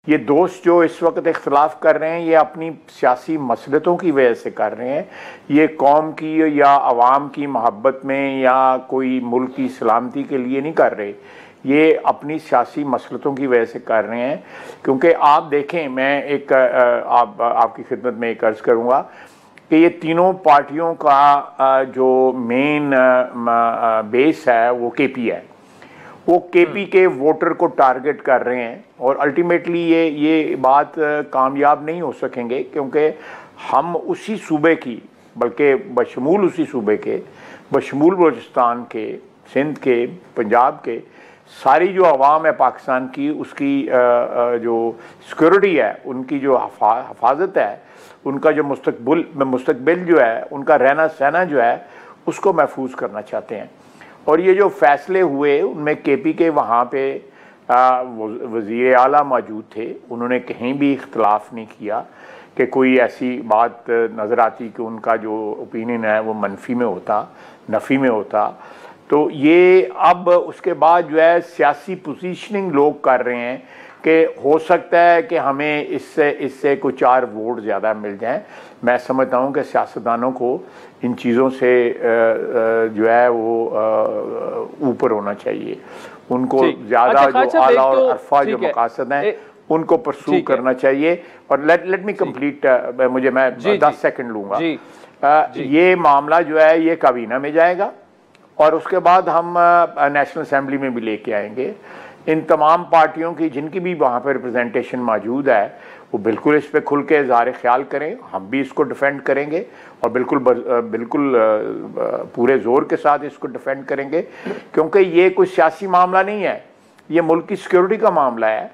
ये दोस्त जो इस वक्त इख्तलाफ कर रहे हैं ये अपनी सियासी मसलतों की वजह से कर रहे हैं, ये कौम की या अवाम की मोहब्बत में या कोई मुल्क की सलामती के लिए नहीं कर रहे, ये अपनी सियासी मसलतों की वजह से कर रहे हैं। क्योंकि आप देखें, मैं एक आपकी खिदमत में एक अर्ज़ करूँगा कि ये तीनों पार्टियों का जो मेन बेस है वो केपी है। वो केपी के वोटर को टारगेट कर रहे हैं और अल्टीमेटली ये बात कामयाब नहीं हो सकेंगे, क्योंकि हम उसी सूबे की, बल्कि बशमूल उसी सूबे के, बशमूल बलूचिस्तान के, सिंध के, पंजाब के, सारी जो आवाम है पाकिस्तान की, उसकी जो सिक्योरिटी है, उनकी जो हफाजत है, उनका जो मुस्तकबिल जो है, उनका रहना सहना जो है, उसको महफूज करना चाहते हैं। और ये जो फैसले हुए उनमें केपी के वहाँ पे वज़ीर आला मौजूद थे, उन्होंने कहीं भी इख्तलाफ नहीं किया कि कोई ऐसी बात नज़र आती कि उनका जो ओपिनियन है वो मनफी में होता, नफ़ी में होता। तो ये अब उसके बाद जो है सियासी पोजीशनिंग लोग कर रहे हैं कि हो सकता है कि हमें इससे कुछ 4 वोट ज़्यादा मिल जाएं। मैं समझता हूँ कि सियासतदानों को इन चीज़ों से जो है वो ऊपर होना चाहिए, उनको ज़्यादा जो आला और अरफा जो मकासद हैं उनको परसू करना चाहिए। और लेट मी कंप्लीट, मैं 10 सेकंड लूँगा। ये मामला जो है ये काबीना में जाएगा और उसके बाद हम नेशनल असेंबली में भी लेके आएंगे। इन तमाम पार्टियों की जिनकी भी वहाँ पर रिप्रेजेंटेशन मौजूद है वो बिल्कुल इस पर खुल के इज़हार ख्याल करें, हम भी इसको डिफेंड करेंगे और बिल्कुल पूरे ज़ोर के साथ इसको डिफेंड करेंगे, क्योंकि ये कोई सियासी मामला नहीं है, ये मुल्क की सिक्योरिटी का मामला है।